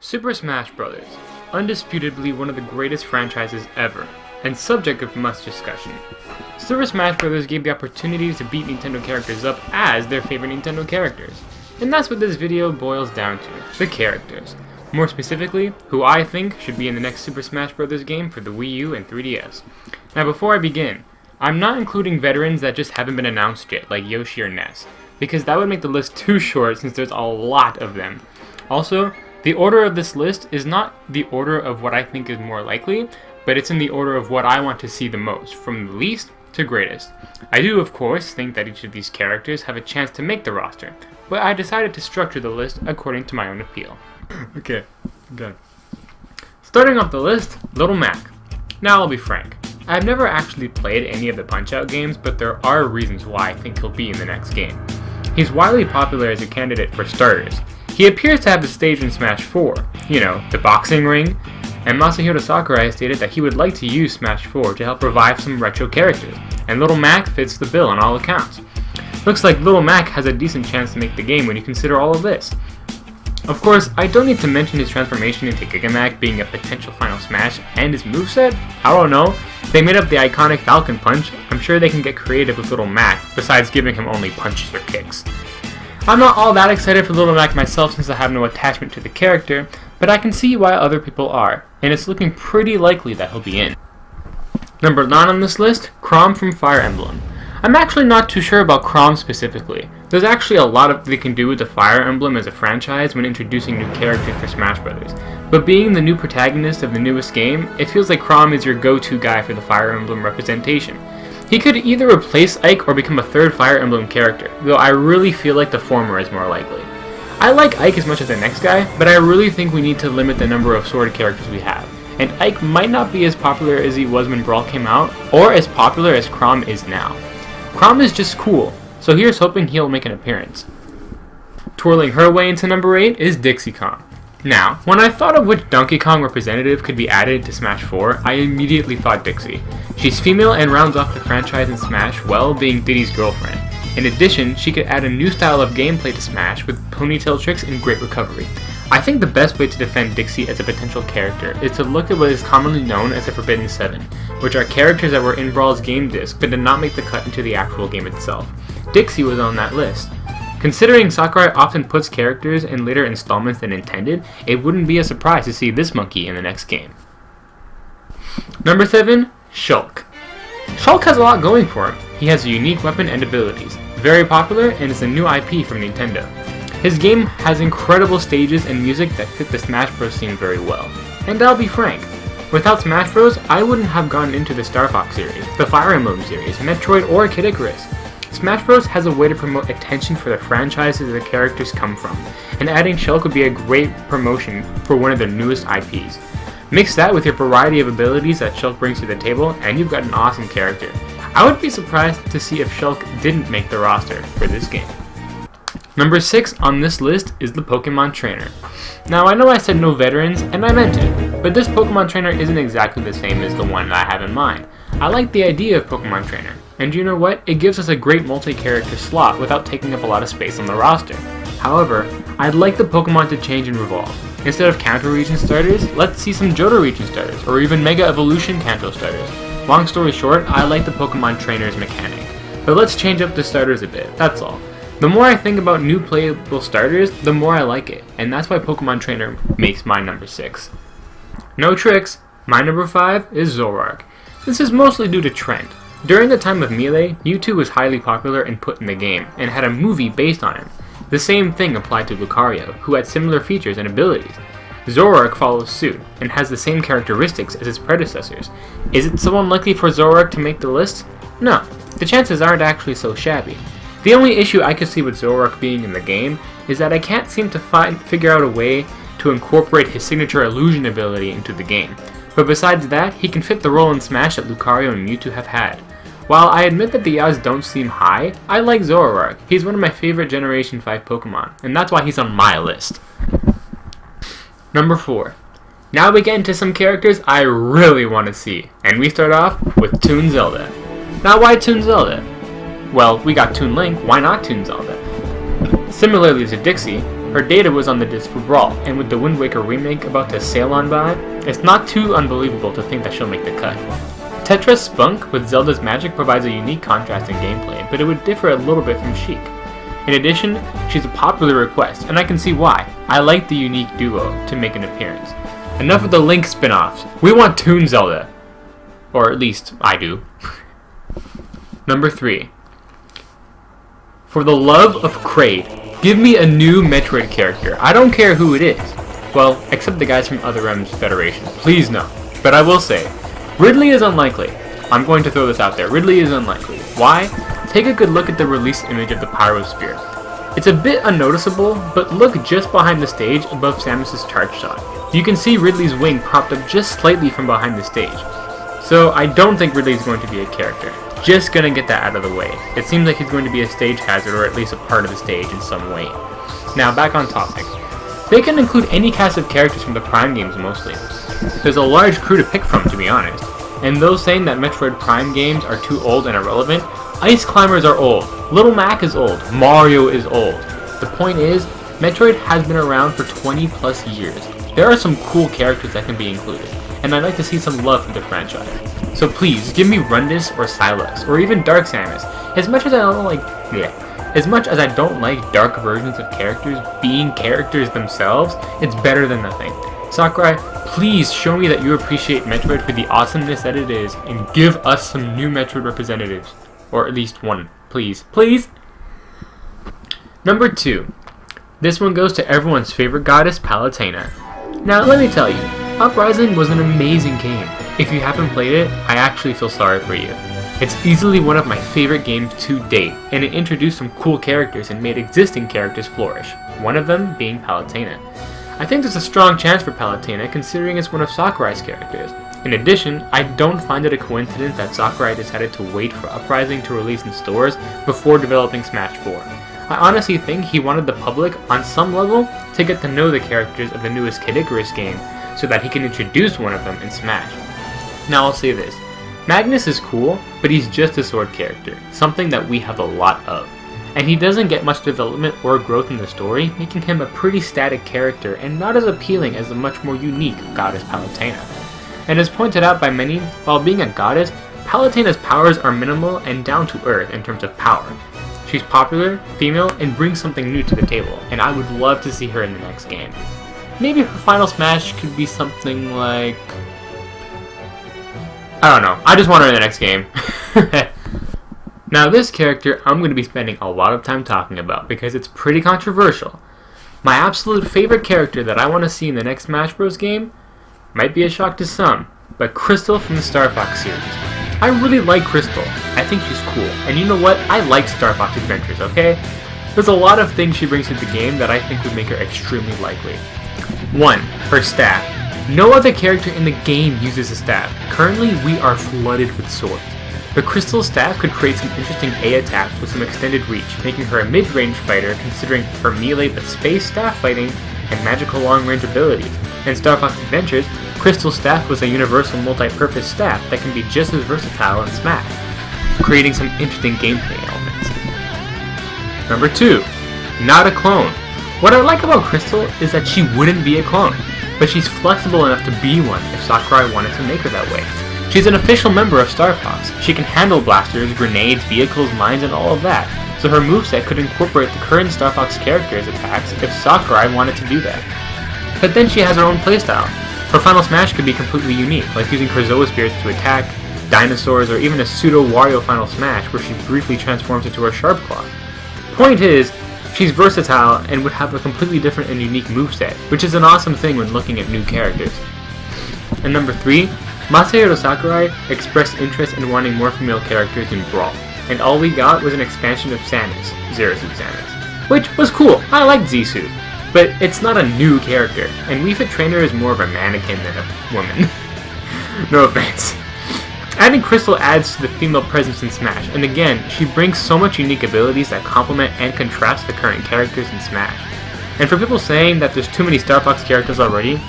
Super Smash Bros. Undisputably one of the greatest franchises ever, and subject of much discussion. Super Smash Bros. Gave the opportunity to beat Nintendo characters up as their favorite Nintendo characters. And that's what this video boils down to, the characters. More specifically, who I think should be in the next Super Smash Bros. Game for the Wii U and 3DS. Now before I begin, I'm not including veterans that just haven't been announced yet, like Yoshi or Ness, because that would make the list too short since there's a lot of them. Also, the order of this list is not the order of what I think is more likely, but it's in the order of what I want to see the most, from the least to greatest. I do, of course, think that each of these characters have a chance to make the roster, but I decided to structure the list according to my own appeal. Okay, good. Starting off the list, Little Mac. Now I'll be frank, I've never actually played any of the Punch-Out games, but there are reasons why I think he'll be in the next game. He's widely popular as a candidate for starters. He appears to have the stage in Smash 4, you know, the boxing ring, and Masahiro Sakurai has stated that he would like to use Smash 4 to help revive some retro characters, and Little Mac fits the bill on all accounts. Looks like Little Mac has a decent chance to make the game when you consider all of this. Of course, I don't need to mention his transformation into Gigamac being a potential Final Smash, and his moveset? I don't know. If they made up the iconic Falcon Punch, I'm sure they can get creative with Little Mac, besides giving him only punches or kicks. I'm not all that excited for Little Mac myself since I have no attachment to the character, but I can see why other people are, and it's looking pretty likely that he'll be in. Number 9 on this list, Krom from Fire Emblem. I'm actually not too sure about Krom specifically. There's actually a lot they can do with the Fire Emblem as a franchise when introducing new characters for Smash Bros. But being the new protagonist of the newest game, it feels like Krom is your go-to guy for the Fire Emblem representation. He could either replace Ike or become a third Fire Emblem character, though I really feel like the former is more likely. I like Ike as much as the next guy, but I really think we need to limit the number of sword characters we have, and Ike might not be as popular as he was when Brawl came out, or as popular as Krom is now. Krom is just cool, so here's hoping he'll make an appearance. Twirling her way into number 8 is Dixie Kong. Now, when I thought of which Donkey Kong representative could be added to Smash 4, I immediately thought Dixie. She's female and rounds off the franchise in Smash well, being Diddy's girlfriend. In addition, she could add a new style of gameplay to Smash with ponytail tricks and great recovery. I think the best way to defend Dixie as a potential character is to look at what is commonly known as the Forbidden 7, which are characters that were in Brawl's game disc but did not make the cut into the actual game itself. Dixie was on that list. Considering Sakurai often puts characters in later installments than intended, it wouldn't be a surprise to see this monkey in the next game. Number 7, Shulk. Shulk has a lot going for him. He has a unique weapon and abilities, very popular, and is a new IP from Nintendo. His game has incredible stages and music that fit the Smash Bros. Scene very well. And I'll be frank, without Smash Bros, I wouldn't have gotten into the Star Fox series, the Fire Emblem series, Metroid, or Kid Icarus. Smash Bros. Has a way to promote attention for the franchises the characters come from, and adding Shulk would be a great promotion for one of their newest IPs. Mix that with your variety of abilities that Shulk brings to the table, and you've got an awesome character. I would be surprised to see if Shulk didn't make the roster for this game. Number 6 on this list is the Pokemon Trainer. Now I know I said no veterans, and I meant it, but this Pokemon Trainer isn't exactly the same as the one that I have in mind. I like the idea of Pokemon Trainer, and you know what? It gives us a great multi-character slot without taking up a lot of space on the roster. However, I'd like the Pokemon to change and revolve. Instead of Kanto region starters, let's see some Johto region starters, or even Mega Evolution Kanto starters. Long story short, I like the Pokemon Trainer's mechanic, but let's change up the starters a bit, that's all. The more I think about new playable starters, the more I like it, and that's why Pokemon Trainer makes my number 6. No tricks, my number 5 is Zoroark. This is mostly due to trend. During the time of Melee, Mewtwo was highly popular and put in the game, and had a movie based on him. The same thing applied to Lucario, who had similar features and abilities. Zoroark follows suit, and has the same characteristics as his predecessors. Is it so unlikely for Zoroark to make the list? No, the chances aren't actually so shabby. The only issue I could see with Zoroark being in the game is that I can't seem to figure out a way to incorporate his signature illusion ability into the game. But besides that, he can fit the role in Smash that Lucario and Mewtwo have had. While I admit that the odds don't seem high, I like Zoroark. He's one of my favorite Generation 5 Pokemon, and that's why he's on my list. Number 4. Now we get into some characters I really want to see, and we start off with Toon Zelda. Now why Toon Zelda? Well, we got Toon Link, why not Toon Zelda? Similarly to Dixie, Her data was on the disc for Brawl, and with the Wind Waker remake about to sail on by, it's not too unbelievable to think that she'll make the cut. Tetra's spunk with Zelda's magic provides a unique contrast in gameplay, but it would differ a little bit from Sheik. In addition, she's a popular request, and I can see why. I like the unique duo to make an appearance. Enough of the Link spin-offs. We want Toon Zelda. Or at least, I do. Number 3. For the love of Kraid, give me a new Metroid character. I don't care who it is. Well, except the guys from Other M's Federation. Please no. But I will say, Ridley is unlikely. I'm going to throw this out there. Ridley is unlikely. Why? Take a good look at the release image of the Pyro Sphere. It's a bit unnoticeable, but look just behind the stage above Samus's charge shot. You can see Ridley's wing propped up just slightly from behind the stage. So I don't think Ridley's going to be a character. Just gonna get that out of the way. It seems like he's going to be a stage hazard, or at least a part of the stage in some way. Now back on topic. They can include any cast of characters from the Prime games mostly. There's a large crew to pick from, to be honest. And those saying that Metroid Prime games are too old and irrelevant, Ice Climbers are old, Little Mac is old, Mario is old. The point is, Metroid has been around for 20 plus years. There are some cool characters that can be included, and I'd like to see some love for the franchise. So please, give me Rundus or Silex, or even Dark Samus. As much as I don't like dark versions of characters being characters themselves, it's better than nothing. Sakurai, please show me that you appreciate Metroid for the awesomeness that it is, and give us some new Metroid representatives. Or at least one, please. Please? Number 2. This one goes to everyone's favorite goddess, Palutena. Now, let me tell you, Uprising was an amazing game. If you haven't played it, I actually feel sorry for you. It's easily one of my favorite games to date, and it introduced some cool characters and made existing characters flourish, one of them being Palutena. I think there's a strong chance for Palutena considering it's one of Sakurai's characters. In addition, I don't find it a coincidence that Sakurai decided to wait for Uprising to release in stores before developing Smash 4. I honestly think he wanted the public, on some level, to get to know the characters of the newest Kid Icarus game, so that he can introduce one of them in Smash. Now I'll say this, Magnus is cool, but he's just a sword character, something that we have a lot of. And he doesn't get much development or growth in the story, making him a pretty static character and not as appealing as the much more unique goddess Palutena. And as pointed out by many, while being a goddess, Palutena's powers are minimal and down to earth in terms of power. She's popular, female, and brings something new to the table, and I would love to see her in the next game. Maybe her final smash could be something like... I don't know, I just want her in the next game. Now this character I'm going to be spending a lot of time talking about because it's pretty controversial. My absolute favorite character that I want to see in the next Smash Bros. Game might be a shock to some, but Crystal from the Star Fox series. I really like Crystal. I think she's cool. And you know what? I like Star Fox Adventures, okay? There's a lot of things she brings to the game that I think would make her extremely likely. 1. Her staff. No other character in the game uses a staff. Currently, we are flooded with swords. But Crystal's staff could create some interesting A attacks with some extended reach, making her a mid-range fighter considering her melee but space staff fighting and magical long-range abilities. In Star Fox Adventures, Crystal's staff was a universal multi-purpose staff that can be just as versatile in Smash, creating some interesting gameplay elements. Number 2. Not a clone. What I like about Crystal is that she wouldn't be a clone, but she's flexible enough to be one if Sakurai wanted to make her that way. She's an official member of Star Fox. She can handle blasters, grenades, vehicles, mines, and all of that, so her moveset could incorporate the current Star Fox characters' attacks if Sakurai wanted to do that. But then she has her own playstyle. Her final smash could be completely unique, like using Krazoa Spears to attack, dinosaurs, or even a pseudo-Wario final smash where she briefly transforms into her Sharp Claw. Point is, she's versatile and would have a completely different and unique moveset, which is an awesome thing when looking at new characters. And number 3, Masahiro Sakurai expressed interest in wanting more female characters in Brawl, and all we got was an expansion of Samus, Zero Suit Samus, which was cool. I liked Z-Suit. But it's not a new character, and Wii Fit Trainer is more of a mannequin than a woman. No offense. Adding Crystal adds to the female presence in Smash, and again, she brings so much unique abilities that complement and contrast the current characters in Smash. And for people saying that there's too many Star Fox characters already,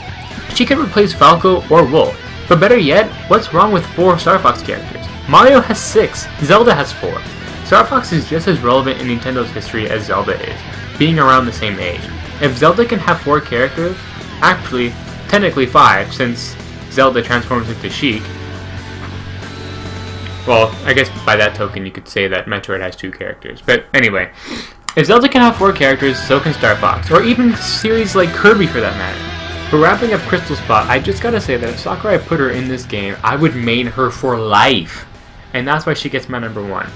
she could replace Falco or Wolf. But better yet, what's wrong with 4 Star Fox characters? Mario has 6, Zelda has 4. Star Fox is just as relevant in Nintendo's history as Zelda is, being around the same age. If Zelda can have 4 characters, actually, technically 5, since Zelda transforms into Sheik. Well, I guess by that token you could say that Metroid has 2 characters. But anyway, if Zelda can have 4 characters, so can Star Fox, or even series like Kirby for that matter. For wrapping up Crystal Spot, I just gotta say that if Sakurai put her in this game, I would main her for life. And that's why she gets my number 1.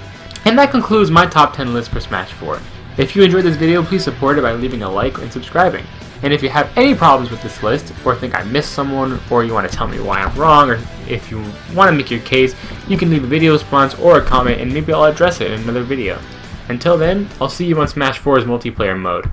And that concludes my top 10 list for Smash 4. If you enjoyed this video, please support it by leaving a like and subscribing. And if you have any problems with this list, or think I missed someone, or you want to tell me why I'm wrong, or if you want to make your case, you can leave a video response or a comment and maybe I'll address it in another video. Until then, I'll see you on Smash 4's multiplayer mode.